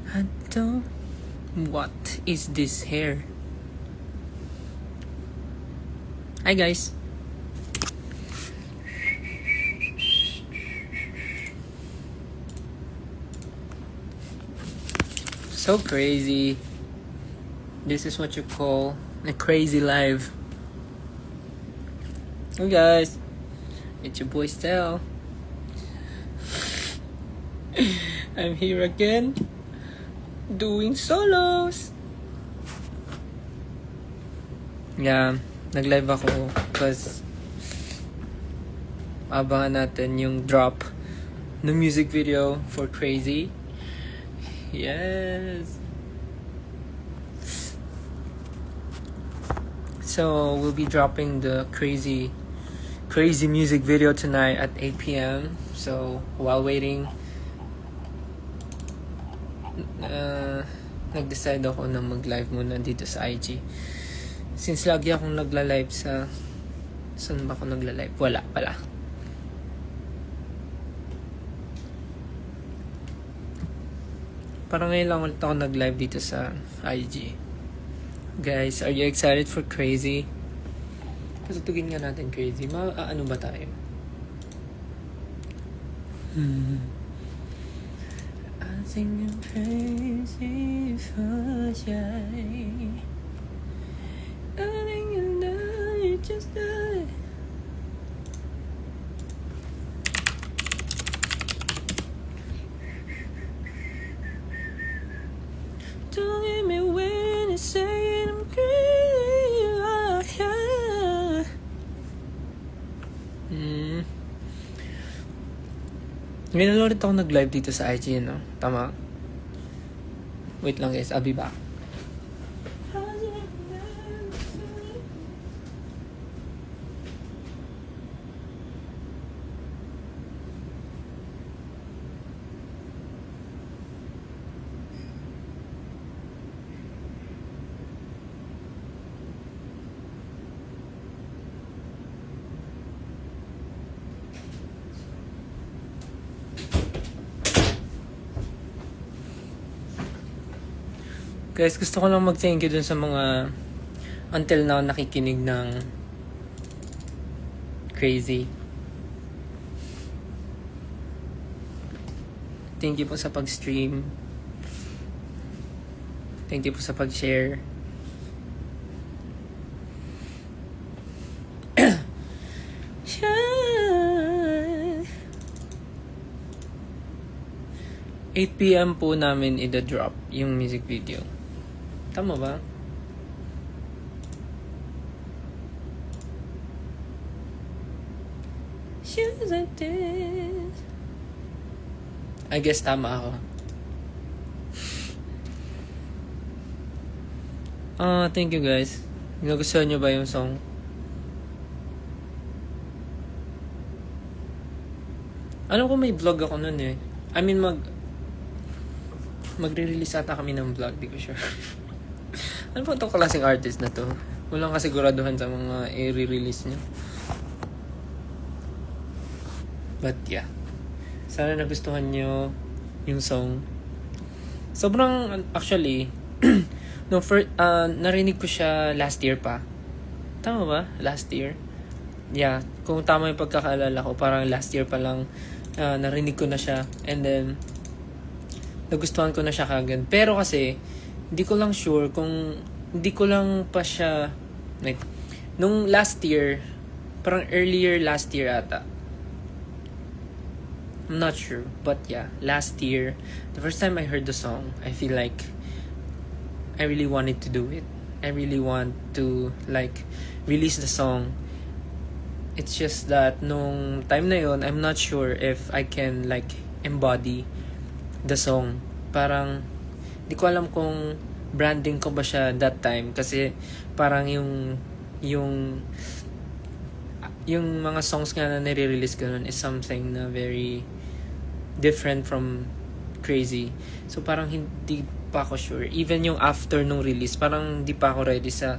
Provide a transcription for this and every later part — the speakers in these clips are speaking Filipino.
I don't... What is this hair? Hi guys. So crazy. This is what you call a crazy life. Hey guys. It's your boy Stel. I'm here again. Doing solos. Yeah, nag-live ako because abangan natin yung drop ng music video for Crazy. Yes. So we'll be dropping the crazy music video tonight at 8 p.m. So while waiting, nag-decide ako na mag-live muna dito sa IG. Since lagi akong nagla-live sa... Saan ba ako nagla-live? Wala pala. Parang ngayon lang ulit ako nag-live dito sa IG. Guys, are you excited for Crazy? Pasutugin nga natin Crazy. Ano ba tayo? I think I'm crazy for you. I think you know you just know it. Don't hit me when you say I'm crazy. Oh, yeah. Ngayon ulit ako nag-live dito sa IG, no? Tama? Wait lang guys, I'll be back. Guys, gusto ko lang mag-thank you dun sa mga until now nakikinig ng Crazy. Thank you po sa pag-stream. Thank you po sa pag-share. Yeah. 8 p.m. po namin i-drop yung music video. Tama ba? I guess tama ako. Thank you guys. Nagustuhan nyo ba yung song? Alam ko may vlog ako nun eh. I mean magre-release ata kami ng vlog, di ko sure. Ano po itong klaseng artist na to? Walang kasiguraduhan sa mga i-release nyo. But yeah. Sana nagustuhan nyo yung song. Sobrang, actually, narinig ko siya last year pa. Tama ba? Last year? Yeah. Kung tama yung pagkakaalala ko, parang last year pa lang narinig ko na siya. And then, nagustuhan ko na siya kagad. Pero kasi, hindi ko lang sure kung hindi ko lang pa siya like nung last year, parang earlier last year ata. I'm not sure, but yeah, last year, the first time I heard the song, I feel like I really wanted to do it. I really want to like release the song. It's just that nung time na yon, I'm not sure if I can like embody the song. Parang di ko alam kung branding ko ba siya that time kasi parang yung mga songs nga na nire-release ko nun is something na very different from Crazy. So parang hindi pa ako sure. Even yung after nung release, parang hindi pa ako ready sa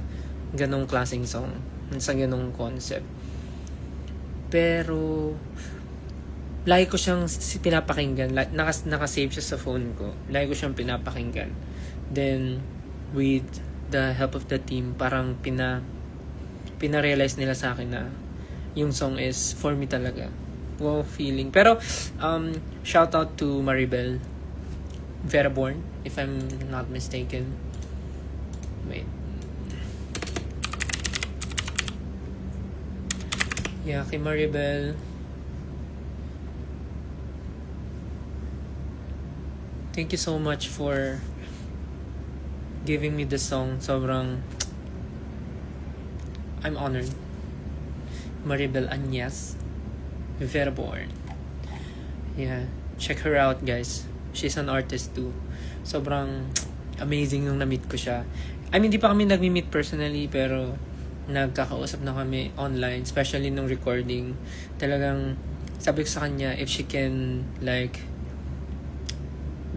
ganong klaseng song, sa ganong concept. Pero lagi ko siyang pinapakinggan. Nakasave siya sa phone ko. Lagi ko siyang pinapakinggan. Then, with the help of the team, parang pina-realize nila sa akin na yung song is for me talaga. Wow, feeling. Pero, shout out to Maribel Veraborn, if I'm not mistaken. Wait. Yeah, kay Maribel. Thank you so much for giving me the song. Sobrang I'm honored. Maribel Anyas Veraborn. Yeah, check her out, guys. She's an artist too. Sobrang amazing nung na-meet ko siya. I mean, di pa kami nag-meet personally, pero nagkakausap na kami online, especially nung recording. Talagang sabi ko sa kanya if she can like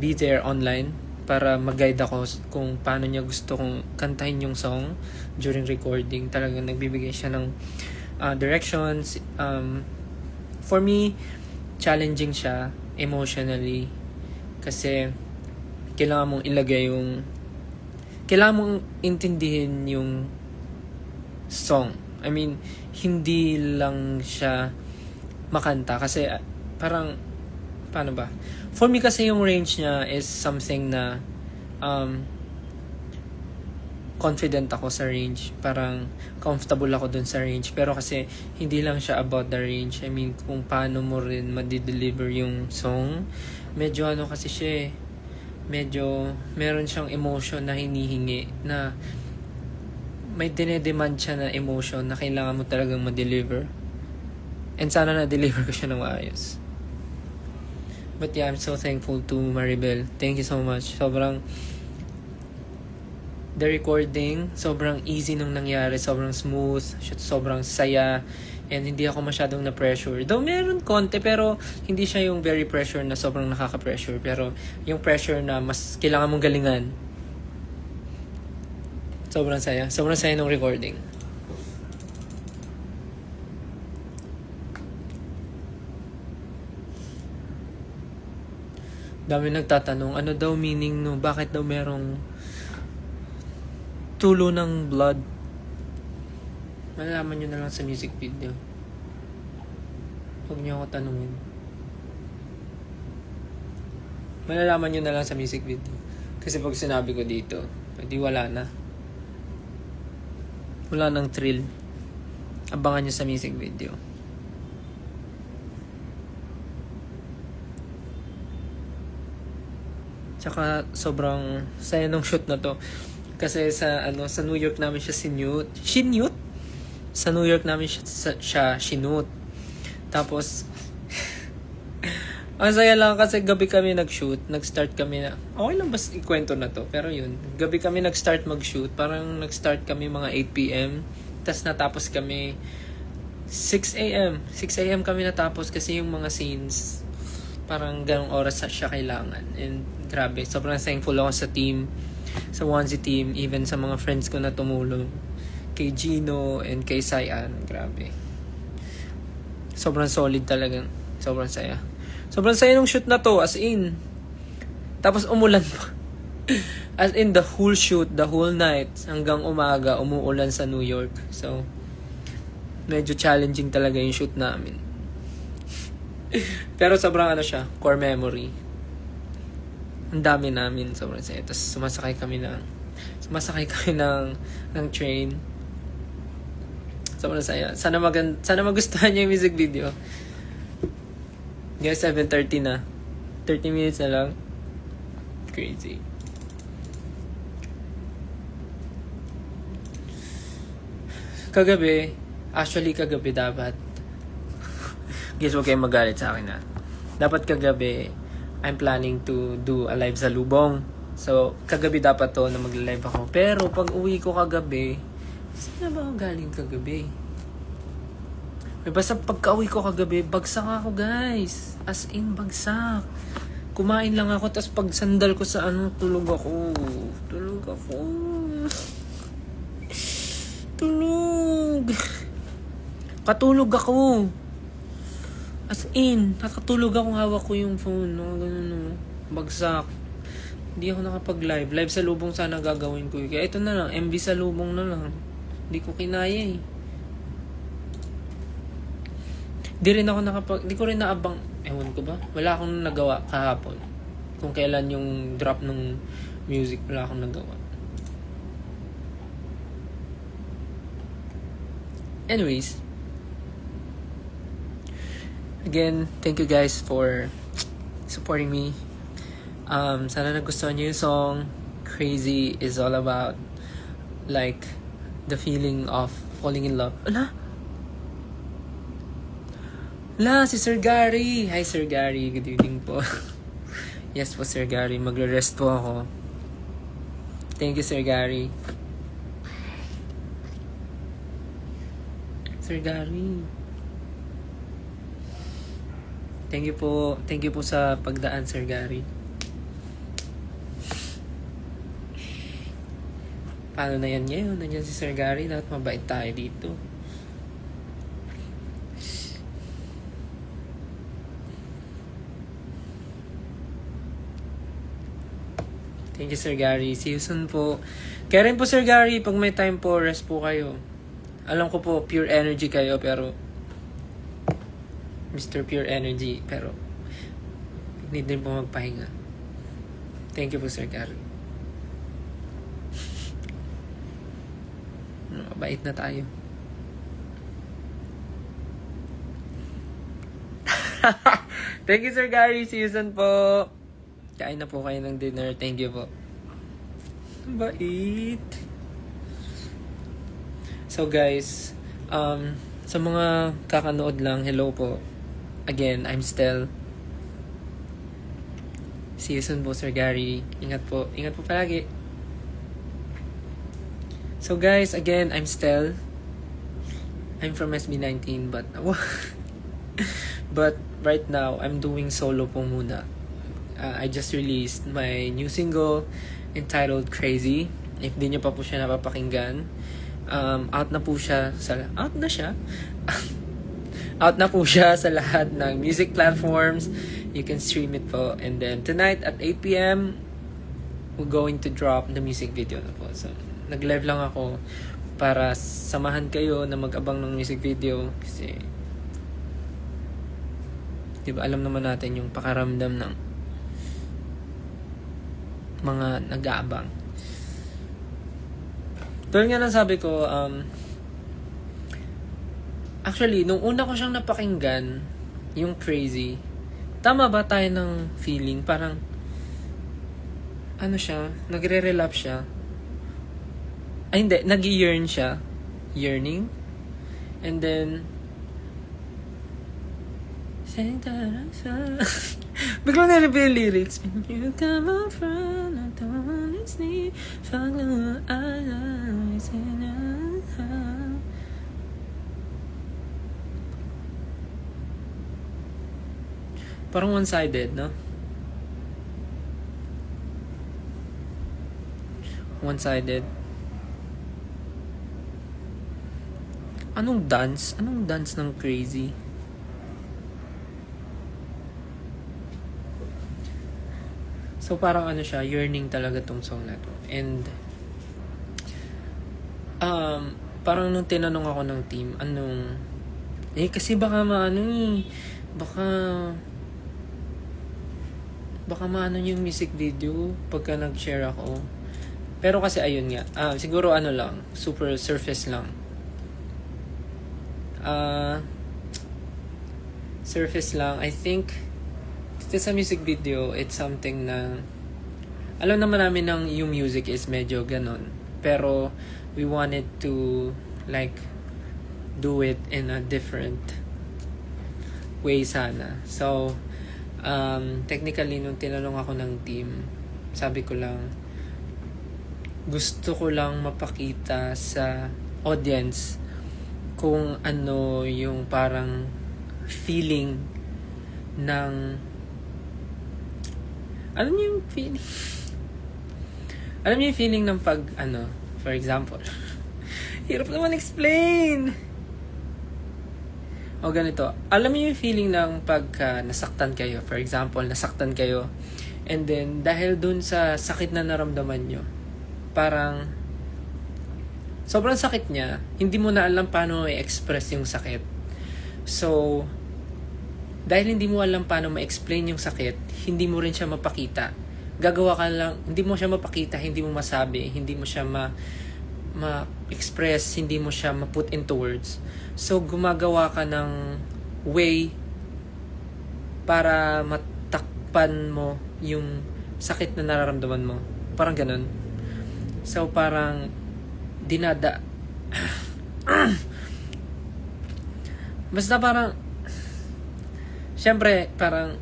be there online para mag-guide ako kung paano niya gusto kong kantahin yung song during recording. Talagang nagbibigay siya ng directions. For me, challenging siya emotionally kasi kailangan mong ilagay yung kailangan mong intindihin yung song. I mean, hindi lang siya makanta kasi parang paano ba? For me kasi yung range niya is something na confident ako sa range. Parang comfortable ako dun sa range. Pero kasi hindi lang siya about the range. I mean, kung paano mo rin ma-deliver yung song. Medyo ano kasi siya medyo meron siyang emotion na hinihingi na may dinedemand siya na emotion na kailangan mo talagang ma-deliver. And sana na-deliver ko siya ng maayos. But yeah, I'm so thankful to Maribel. Thank you so much. Sobrang the recording, sobrang easy nung nangyari. Sobrang smooth. Sobrang saya. And hindi ako masyadong na-pressure. Though meron konti, pero hindi siya yung very pressure na sobrang nakaka-pressure. Pero yung pressure na mas kailangan mong galingan. Sobrang saya. Sobrang saya nung recording. Dami nagtatanong, ano daw meaning no? Bakit daw merong tulo ng blood? Malalaman nyo na lang sa music video. Huwag nyo ako tanungin. Malalaman nyo na lang sa music video. Kasi pag sinabi ko dito, hindi wala na. Wala nang thrill. Abangan nyo sa music video. Tsaka sobrang saya nung shoot na to. Kasi sa New York namin siya sinute. Sa New York namin siya sinute. Tapos ang saya lang kasi gabi kami nag-shoot. Nag-start kami na okay lang ba ikwento na to? Pero yun, gabi kami nag-start mag-shoot. Parang nag-start kami mga 8 p.m. Tapos natapos kami 6 a.m. 6 a.m. kami natapos kasi yung mga scenes parang ganong oras siya kailangan. And grabe, sobrang thankful ako sa team, sa Onesie team, even sa mga friends ko na tumulong. Kay Gino and kay Sayan, grabe. Sobrang solid talagang. Sobrang saya. Sobrang saya nung shoot na to, as in. Tapos umulan pa. As in, the whole shoot, the whole night, hanggang umaga, umuulan sa New York. So, medyo challenging talaga yung shoot namin. Pero sobrang siya, core memory. Ang dami namin, sobrang saya. Tapos sumasakay kami ng train. Sobrang saya. Sana magustuhan niyo yung music video. Guys, 7:30 na. 30 minutes na lang. Crazy. Kagabi dapat guys, huwag kayong magalit sa akin na. Dapat kagabi, I'm planning to do a live sa Lubong. So, kagabi dapat to na mag-live ako. Pero, pag uwi ko kagabi, saan na ba ako galing kagabi? Basta pagka-uwi ko kagabi, bagsak ako guys. As in, bagsak. Kumain lang ako, tapos pag sandal ko sa tulog ako. Tulog. Katulog ako. As in, nakatulog ako, hawak ko yung phone, no? Ganun, no? Bagsak. Hindi ako nakapag-live. Live sa lubong sana gagawin ko. Kaya ito na lang, MV sa lubong na lang. Hindi ko kinaya eh. Di ko rin naabang, ewan ko ba? Wala akong nagawa kahapon. Kung kailan yung drop ng music, wala akong nagawa. Anyways, again, thank you guys for supporting me. Sana nagustuhan niyo yung song. Crazy is all about like the feeling of falling in love. Si Sir Gary. Hi Sir Gary, good evening po. Yes po Sir Gary, magre-rest po ako. Thank you Sir Gary. Sir Gary. Thank you po sa pagdaan Sir Gary. Paano na yan ngayon? Nandiyan si Sir Gary, dapat mabait tayo dito. Thank you Sir Gary. See you soon po. Kaya rin po Sir Gary, pag may time po, rest po kayo. Alam ko po, pure energy kayo, pero Mr. Pure Energy, pero need din po magpahinga. Thank you po Sir Gary. Mabait na tayo. Thank you Sir Gary. See you soon po. Kain na po kayo ng dinner. Thank you po. Bait. So guys, sa mga kakanood lang, hello po. Again, I'm Stel. See you soon po Sir Gary. Ingat po. Ingat po palagi. So guys, again, I'm Stel. I'm from SB19 but right now, I'm doing solo po muna. I just released my new single entitled Crazy. If di nyo pa po siya napapakinggan, out na po siya out na po siya sa lahat ng music platforms. You can stream it po. And then tonight at 8 p.m. we're going to drop the music video na po. So nag-live lang ako para samahan kayo na mag-abang ng music video kasi diba alam naman natin yung pakaramdam ng mga nag-aabang. Tulad nga ng sabi ko, actually, nung una ko siyang napakinggan, yung Crazy, tama ba tayo ng feeling? Parang, ano siya, nagre-relapse siya. Ay, hindi, nag-yearn siya. Yearning. And then, biglang na-reveal lyrics. When you come out from, I don't wanna sleep. Follow eyes in your heart. Parang one-sided, no? One-sided. Anong dance? Anong dance ng Crazy? So parang ano siya, yearning talaga tong song na to. And parang nung tinanong ako ng team, kasi baka maano yung music video pagka nag-share ako. Pero kasi ayun nga, siguro lang, super surface lang. Surface lang, I think. Sa music video, it's something na alam naman namin ng yung music is medyo ganon. Pero we wanted to like do it in a different way sana. So, technically, nung tinanong ako ng team, sabi ko lang, gusto ko lang mapakita sa audience kung ano yung parang feeling ng alam niyo yung feeling ng pag, for example, hirap naman explain. O ganito, alam mo yung feeling ng pagka nasaktan kayo. For example, nasaktan kayo. And then, dahil dun sa sakit na naramdaman nyo, parang sobrang sakit niya, hindi mo na alam paano i-express yung sakit. So, dahil hindi mo alam paano ma-explain yung sakit, hindi mo rin siya mapakita. Gagawa ka lang, hindi mo siya mapakita, hindi mo masabi, hindi mo siya ma-express, hindi mo siya ma-put into words. So, gumagawa ka ng way para matakpan mo yung sakit na nararamdaman mo. Parang ganun. So, parang basta parang syempre, parang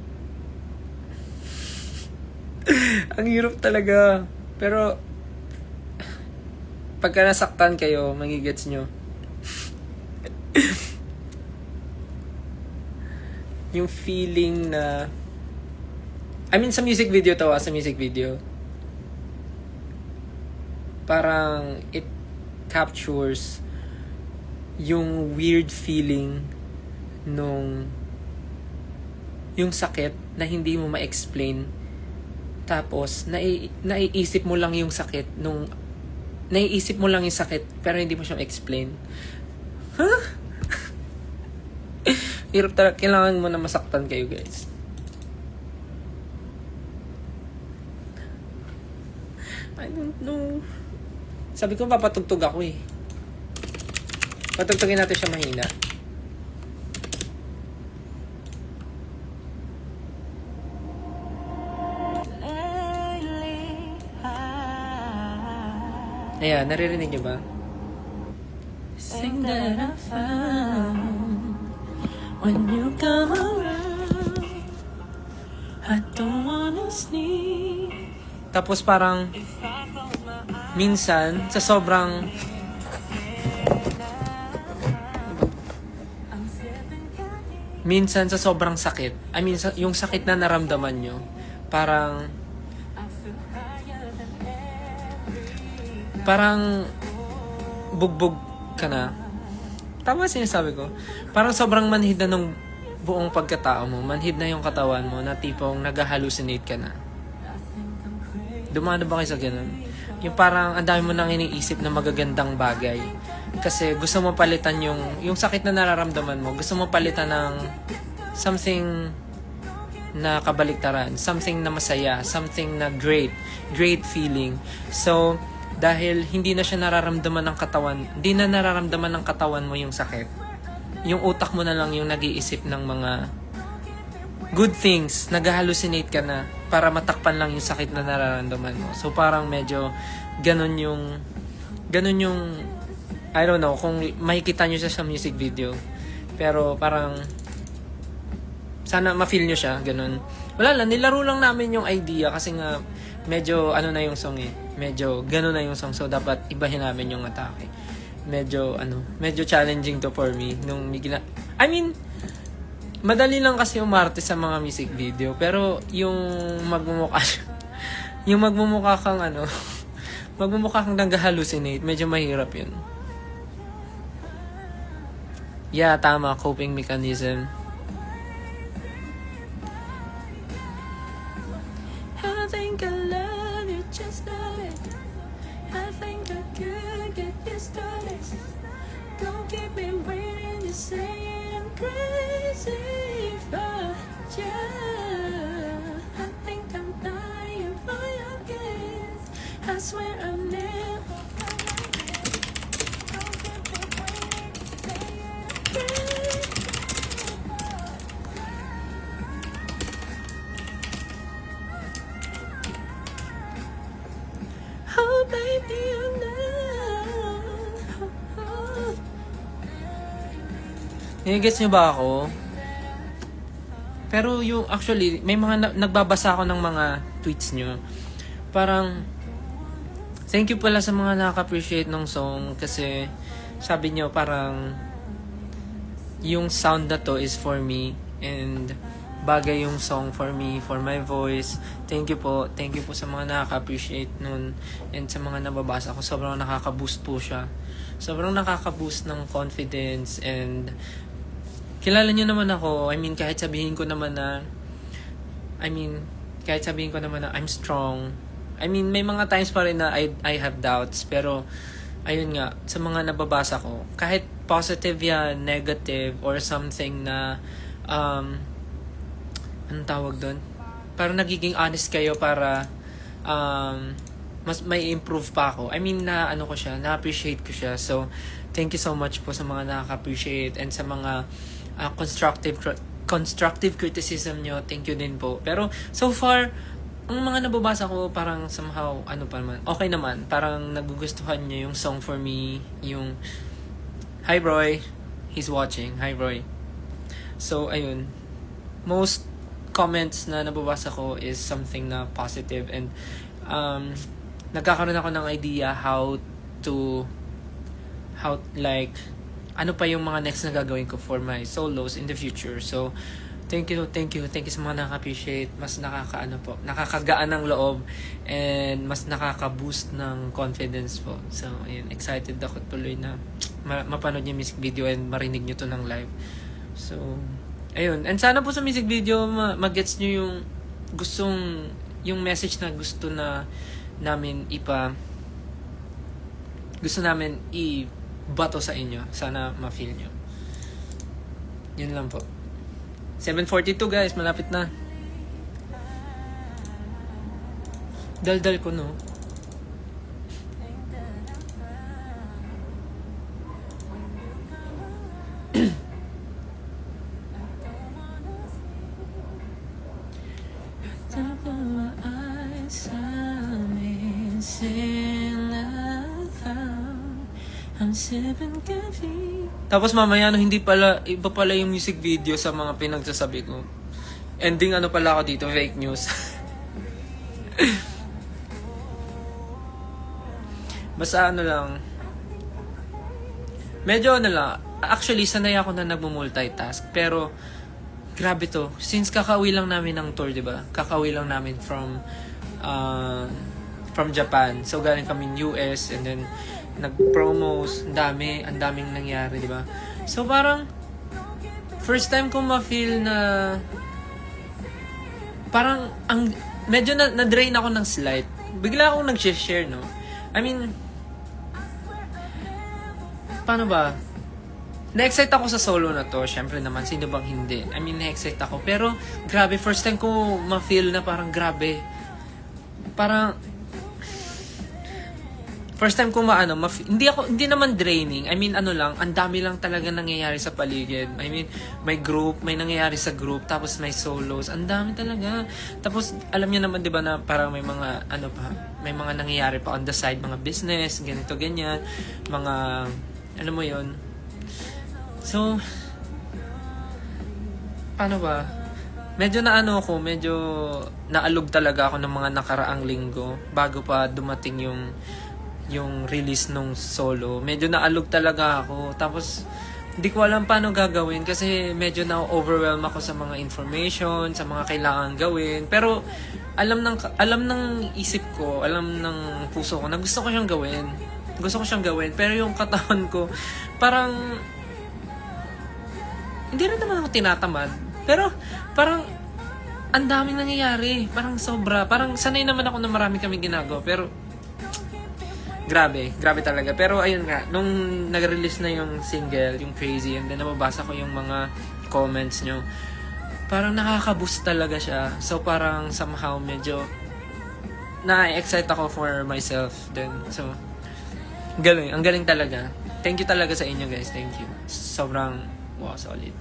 ang hirap talaga. Pero pagka nasaktan kayo, magigets nyo. Yung feeling na sa music video to, sa music video. Parang it captures yung weird feeling nung yung sakit na hindi mo ma-explain. Tapos naiisip mo lang yung sakit naiisip mo lang yung sakit pero hindi mo siya ma-explain. Huh? Hirap talaga. Kailangan mo na masaktan kayo, guys. I don't know. Sabi ko papatugtog ako eh. Patugtugin natin siya mahina. Ayan, naririnig niyo ba? Sing that I found when you come around, I don't wanna sneak. Tapos parang minsan sa sobrang sakit, yung sakit na naramdaman nyo, parang bugbog ka na. Tama sinasabi ko. Parang sobrang manhid na ng buong pagkatao mo. Manhid na yung katawan mo na tipong nag-hallucinate ka na. Dumano ba kayo sa ganun? Yung parang ang dami mo nang iniisip na magagandang bagay. Kasi gusto mo palitan yung sakit na nararamdaman mo. Gusto mo palitan ng something na kabaliktaran. Something na masaya. Something na great. Great feeling. So, dahil hindi na siya nararamdaman ng katawan, hindi na nararamdaman ng katawan mo yung sakit. Yung utak mo na lang yung nag-iisip ng mga good things, nag-hallucinate ka na para matakpan lang yung sakit na nararamdaman mo. So parang medyo ganun yung I don't know kung makikita nyo siya sa music video. Pero parang sana ma-feel nyo siya, ganun. Wala lang, nilaro lang namin yung idea kasi nga medyo na yung song eh. Medyo ganun na yung song. So dapat ibahin namin yung atake. Medyo challenging to for me nung madali lang kasi umarte sa mga music video, pero yung magmumukha kang magmumukha kang nag-hallucinate, medyo mahirap yun. Yeah, tama, coping mechanism. I think I love you, just know it. I think I could get used to this. Don't keep me waiting, you say I'm crazy for you. I think I'm dying for your kiss. I swear I'm never Don't keep me waiting, you say I'm crazy. Oh baby, you know. Nigets niyo ba ako? Pero yung actually, may mga nagbabasa ako ng mga tweets niyo. Parang thank you pala sa mga nakaka-appreciate ng song kasi sabi niyo parang yung sound na to is for me and bagay yung song for me, for my voice. Thank you po sa mga nakaka-appreciate nun and sa mga nababasa ko. Sobrang nakaka-boost po siya. Sobrang nakaka-boost ng confidence and kilala nyo naman ako. I mean, kahit sabihin ko naman na I'm strong. I mean, may mga times pa rin na I have doubts. Pero, ayun nga, sa mga nababasa ko, kahit positive yan, negative, or something na, anong tawag doon? Parang nagiging honest kayo para, mas may improve pa ako. I mean, na-appreciate ko siya. So, thank you so much po sa mga nakaka-appreciate and sa mga constructive criticism nyo. Thank you din po. Pero, so far, ang mga nababasa ko, parang somehow, okay naman. Parang nagugustuhan nyo yung Song For Me, yung, hi Roy, he's watching. Hi Roy. So, ayun. Most comments na nababasa ko is something na positive and, nagkakaroon ako ng idea how ano pa yung mga next na gagawin ko for my solos in the future. So, thank you sa mga nakaka-appreciate. Mas nakakagaan ng loob and mas nakaka-boost ng confidence po. So, ayun, excited ako tuloy na mapanood yung music video and marinig nyo to ng live. So, ayun. And sana po sa music video, mag-gets nyo yung message na gusto namin ibato sa inyo. Sana ma-feel nyo. Yun lang po. 7:42 guys, malapit na. Daldal ko, no? Tapos mamaya hindi pala, iba pala yung music video sa mga pinagsasabi ko. Ending pala ako dito, fake news. Basta lang. Medyo lang. Actually, sanay ako na nagmo-multitask. Pero, grabe to. Since kakauwi lang namin ng tour, diba? Kakauwi lang namin from Japan. So, galing kami US and then nag-promos, ang daming nangyari, di ba? So, parang first time ko ma-feel na parang medyo na-drain ako ng slight. Bigla akong nag-share, no? I mean, paano ba? Na-excite ako sa solo na to. Syempre naman, sino bang hindi? I mean, na-excite ako. Pero, grabe, first time ko ma-feel na parang grabe. Parang, first time ko hindi naman draining. I mean, lang, ang dami lang talaga nangyayari sa paligid. I mean, may nangyayari sa group, tapos may solos. Ang dami talaga. Tapos, alam niyo naman, di ba, na parang may mga, may mga nangyayari pa on the side, mga business, ganito, ganyan. Mga, mo yun. So, paano ba? Medyo medyo naalog talaga ako ng mga nakaraang linggo bago pa dumating yung release nung solo. Medyo naalog talaga ako. Tapos, hindi ko alam paano gagawin kasi medyo na-overwhelm ako sa mga information, sa mga kailangan gawin. Pero, alam ng isip ko, alam ng puso ko na gusto ko siyang gawin. Pero yung katawan ko, parang, hindi rin naman ako tinatamad. Pero, parang, ang daming nangyayari. Parang sobra. Parang sanay naman ako na marami kami ginagawa. Pero, grabe talaga. Pero ayun nga, nung nag-release na yung single, yung Crazy, and then nababasa ko yung mga comments nyo, parang nakaka-boost talaga siya. So parang somehow medyo na-excite ako for myself then. So, ang galing talaga. Thank you talaga sa inyo guys. Thank you. Sobrang, wow, solid.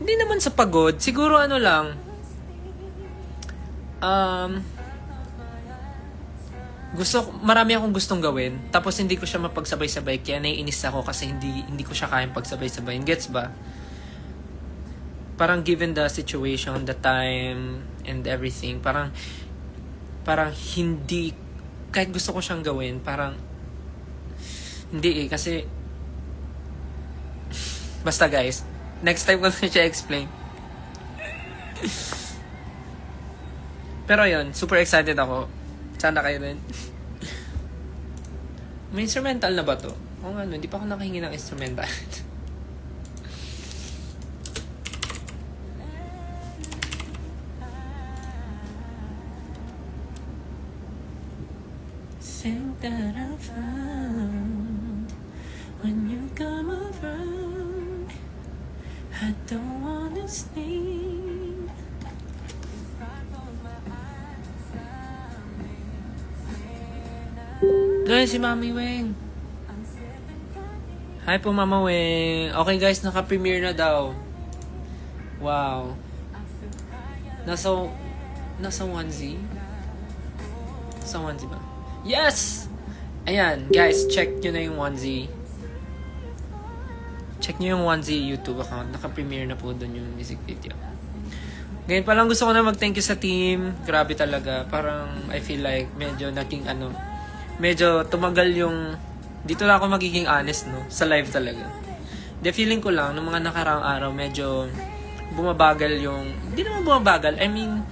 Hindi naman sa pagod. Siguro lang, marami akong gustong gawin, tapos hindi ko siya mapagsabay-sabay, kaya naiinis ako kasi hindi ko siya kayang pagsabay-sabay. Gets ba? Parang given the situation, the time, and everything, parang hindi, kahit gusto ko siyang gawin, parang hindi kasi basta guys, next time ko na siya explain. Pero yun, super excited ako. Sana kayo rin. May instrumental na ba to? O hindi pa ako nakahingi ng instrumental. Think that I found when you come around. I don't wanna sleep. Guys, si Mami Weng. Hi po, Mama Weng. Okay guys, naka-premiere na daw. Wow. Nasa onesie? Nasa onesie ba? Yes! Ayan, guys, check nyo na yung onesie. Check nyo yung onesie YouTube account. Naka-premiere na po doon yung music video. Ngayon pa lang gusto ko na mag-thank you sa team. Grabe talaga. Parang I feel like medyo naging medyo tumagal yung... Dito lang ako magiging honest, no? Sa live talaga. The feeling ko lang, nung mga nakaraang araw, medyo bumabagal yung... Hindi naman bumabagal. I mean,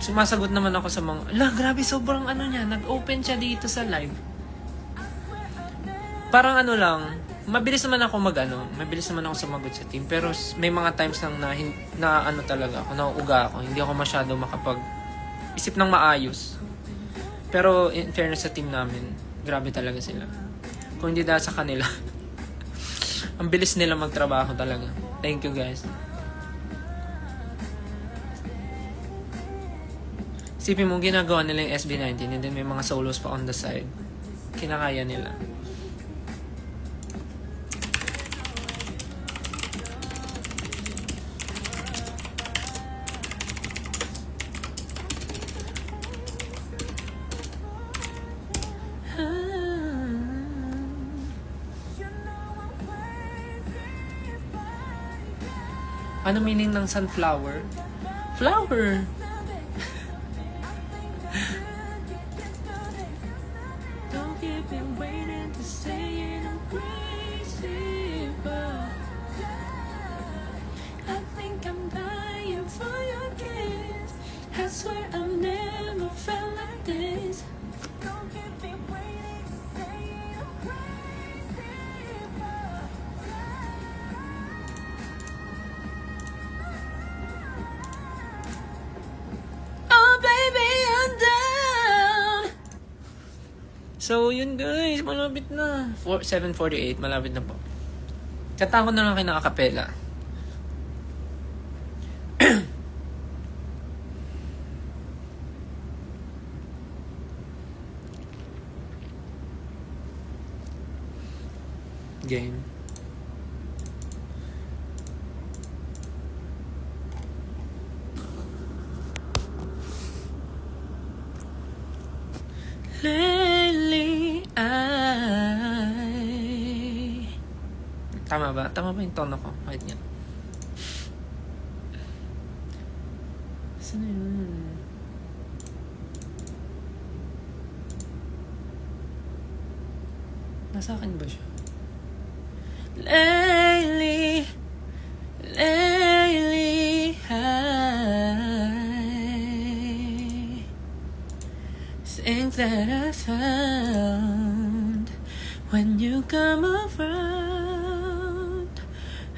sumasagot naman ako sa mga... Grabe, sobrang niya. Nag-open siya dito sa live. Parang lang, mabilis naman ako mabilis naman ako sumagot sa team. Pero may mga times lang na talaga ako, nauuga ako. Hindi ako masyado makapag-isip ng maayos. Pero in fairness sa team namin, grabe talaga sila. Kung hindi dahil sa kanila, ang bilis nila magtrabaho talaga. Thank you guys. Isipin mo, ginagawa nila yung SB19 and then may mga solos pa on the side. Kinakaya nila. Ano meaning ng sunflower? Flower! Don't keep me waiting to say it, I'm crazy, but I think I'm dying for your kiss. I swear I've never felt like this. Don't keep me waiting to say it, I'm crazy, but so, yun guys, malapit na. 7:48, malapit na po. Kanta ko na lang kayo ng acapella. Game. Lately, Tama ba? Tama ba yung tono ko? Wait nga. Saan na yun? Nasa akin ba siya? Lately, think that I found when you come around.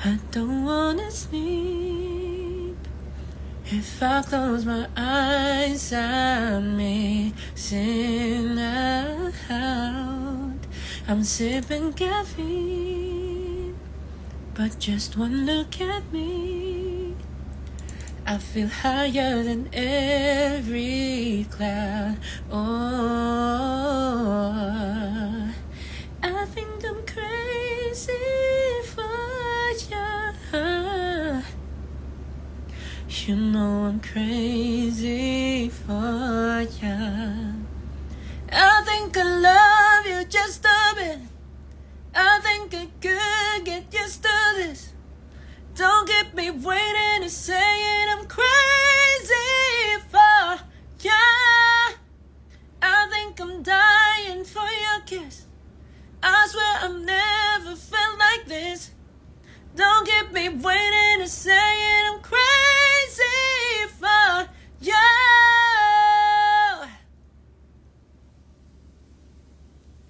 I don't wanna sleep. If I close my eyes, I'm missing out. I'm sipping caffeine, but just one look at me, I feel higher than every cloud. Oh, I think I'm crazy for you. You know I'm crazy for you. I think I love you just a bit. I think I could get used to this. Don't keep me waiting to say it, I'm crazy for you. I think I'm dying for your kiss. I swear I've never felt like this. Don't keep me waiting to say it, I'm crazy for you.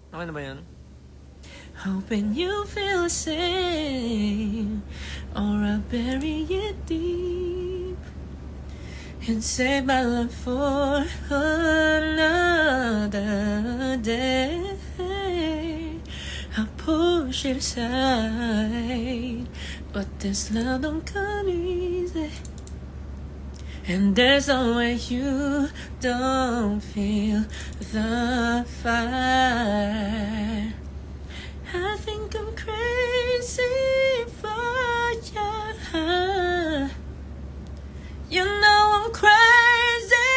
Okay na ba yan? Hoping you feel the same, or I'll bury it deep and save my love for another day. push it aside. But this love don't come easy. And there's no way you don't feel the fire. I think I'm crazy for you. You know I'm crazy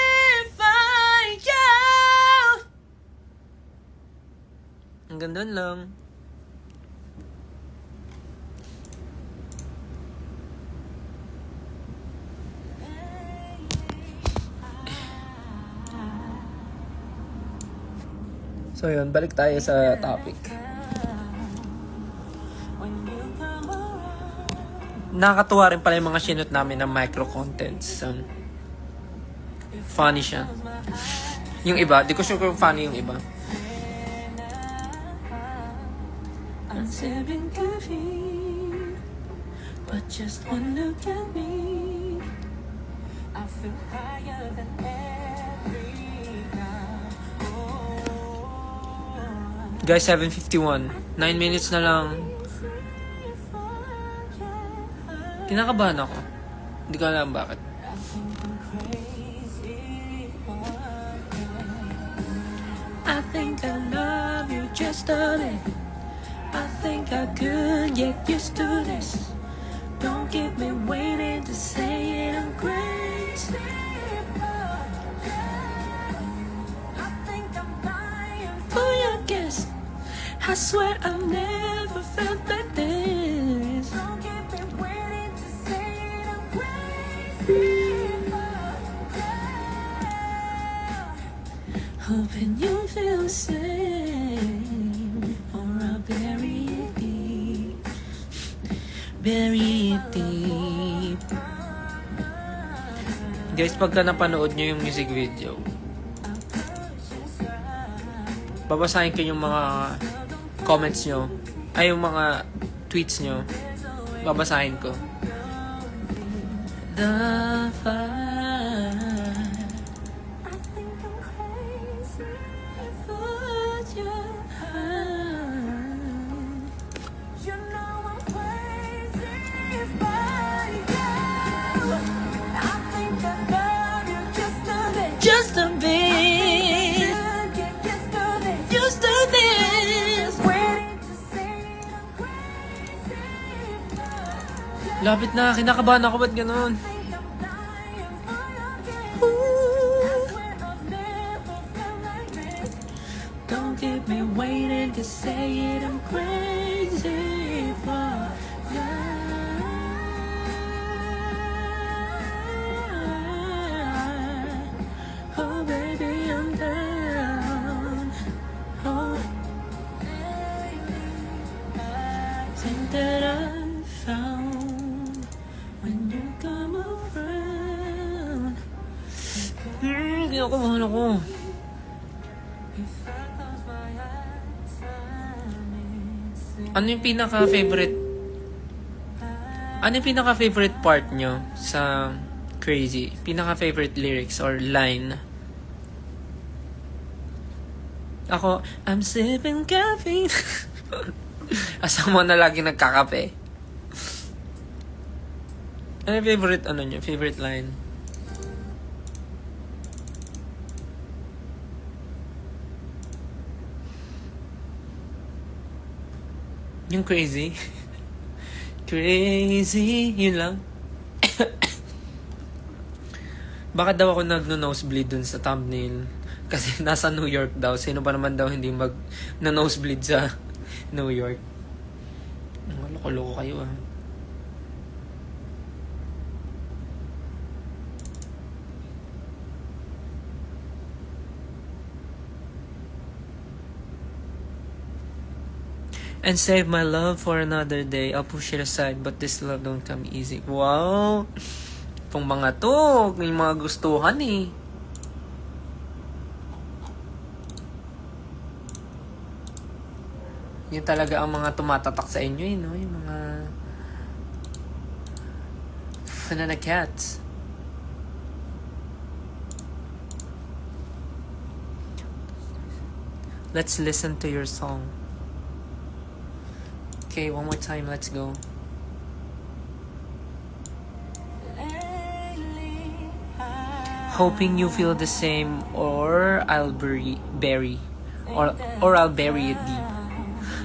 for you. Hanggang doon lang. So yun, balik tayo sa topic. Nakakatuwa rin pala yung mga sinot namin ng micro-contents. Funny siya. Yung iba, di ko sure kung funny yung iba. I'm sipping coffee, but just one look at me, I feel higher than every time. Guys, 7:51. 9 minutes na lang. Kinakabahan ako. Hindi ko alam bakit. I think I love you just a little. I think I could get used to this. Don't keep me waiting to say it, I'm crazy. I think I'm dying for your kiss. I swear I've never felt like this. Don't keep me waiting to say it, I'm crazy. Hoping you feel the same, or I'll bury it deep, bury it deep. Guys, pagka napanood nyo yung music video, babasahin ko yung mga comments nyo, ay yung mga tweets nyo, babasahin ko. The fire. I think I'm crazy for you. You know I'm crazy for you. I think I love you just a bit. Just a bit. Just a bit. Lapit na, kinakabahan ako, ba't ganun? Don't keep me waiting to say it, I'm crazy for you. Oh baby, I'm down. Oh, think that I found when you come around. Kinakabahan ako. Ano yung pinaka-favorite? Ano yung pinaka-favorite part nyo sa Crazy? Pinaka-favorite lyrics or line? Ako, I'm sipping caffeine. Asama na lagi nagkakape. Ano yung favorite, ano nyo? Favorite line? Yung crazy. Crazy. Yun lang. Bakit daw ako nag-nosebleed dun sa thumbnail? Kasi nasa New York daw. Sino pa naman daw hindi mag-nosebleed sa New York? Loko-loko kayo ah. And save my love for another day. I'll push it aside, but this love don't come easy. Wow! Itong mga to, may mga gustuhan eh. Yun talaga ang mga tumatatak sa inyo eh, no? Yung mga banana cats. Let's listen to your song. Okay, one more time. Let's go. Hoping you feel the same, or I'll bury, or I'll bury it deep,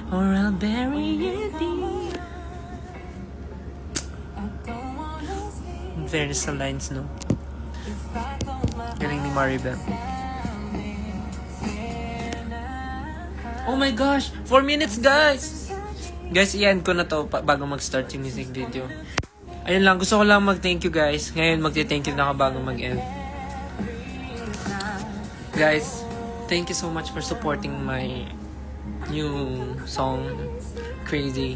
or I'll bury it deep. In fairness sa lines, no? Galing ni Maribel. Oh my gosh! 4 minutes, guys! Guys, iyan ko na to bago mag-start yung music video. Ayun lang, gusto ko lang mag-thank you, guys. Ngayon, magti-thank you na ako bago mag-end. Guys, thank you so much for supporting my new song, Crazy.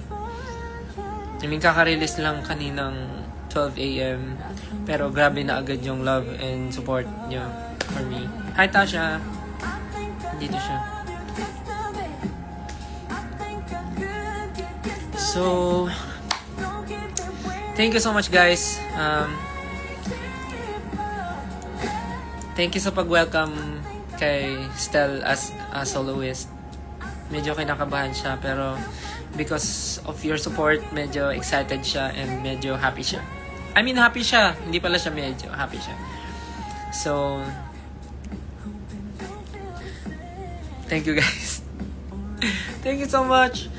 I mean, kaka-release lang kaninang 12 a.m. Pero grabe na agad yung love and support niyo for me. Hi, Tasha! Dito siya. So, thank you so much, guys. Thank you sa pag-welcome kay Stel as a soloist. Medyo kinakabahan siya, pero because of your support, medyo excited siya and medyo happy siya. I mean, happy siya. Hindi pala siya medyo. Happy siya. So, thank you, guys. Thank you so much.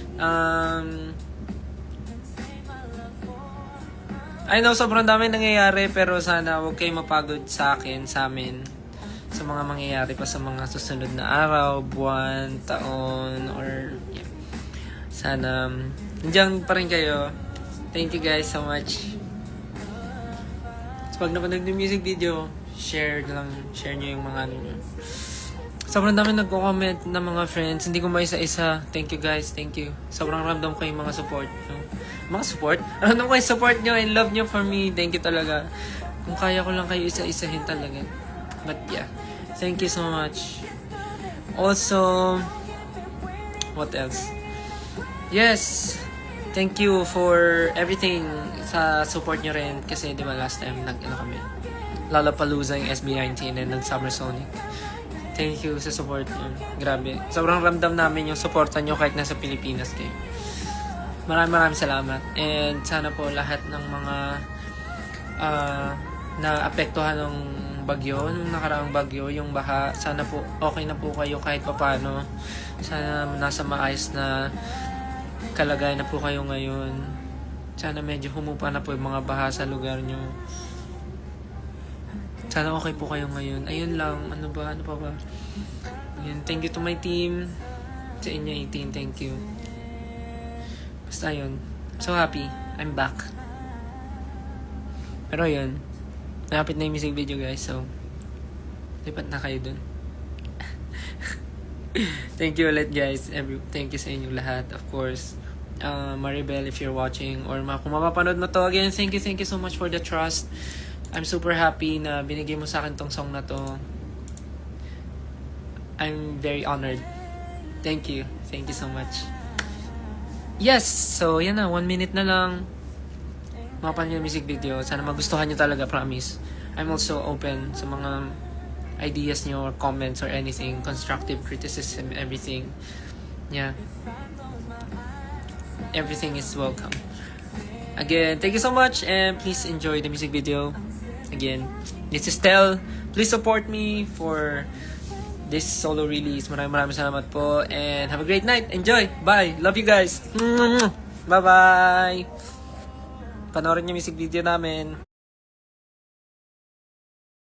I know sobrang dami nangyayari, pero sana huwag kayo mapagod sa akin, sa amin, sa mga mangyayari pa sa mga susunod na araw, buwan, taon, or yeah. Sana nandiyan pa rin kayo. Thank you, guys, so much. So, pag napanood ng music video, share nyo yung mga ano nyo. Sobrang dami nagko-comment na mga friends. Hindi ko maisa-isa. Thank you, guys. Thank you. Sobrang ramdam ko yung mga support nyo. Mga support? Ramdam ko yung support nyo and love nyo for me. Thank you talaga. Kung kaya ko lang kayo isa-isahin talaga. But yeah. Thank you so much. Also, what else? Yes. Thank you for everything sa support nyo rin. Kasi di ba last time kami. Lollapalooza yung SB19 and nag-Summer Sonic. Thank you sa support nyo. Grabe. Sobrang ramdam namin yung supportan nyo kahit nasa Pilipinas kayo. Maraming salamat. And sana po lahat ng mga na-apektuhan ng bagyo, nung nakaraang bagyo, yung baha, sana po okay na po kayo kahit papano. Sana nasa maayos na kalagayan na po kayo ngayon. Sana medyo humupa na po yung mga baha sa lugar nyo. Sana okay po kayo ngayon. Ayun lang. Ano pa ba? Ayun. Thank you to my team. Sa inyo 18. Thank you. Basta yun. So happy. I'm back. Pero yun. Malapit na yung music video, guys. So, lipat na kayo dun. Thank you ulit, guys. Thank you sa inyong lahat. Of course, Maribel, if you're watching, or kung mapapanood mo to, again, thank you so much for the trust. I'm super happy na binigay mo sa akin tong song na to. I'm very honored. Thank you. Thank you so much. Yes! So, yan na. 1 minute na lang. Mapanood yung music video. Sana magustuhan nyo talaga, promise. I'm also open sa mga ideas nyo or comments or anything. Constructive criticism, everything. Yeah. Everything is welcome. Again, thank you so much and please enjoy the music video. Again, this is Tel. Please support me for this solo release. Maraming salamat po and have a great night. Enjoy. Bye. Love you guys. Bye-bye. Panoorin niyo music video namin.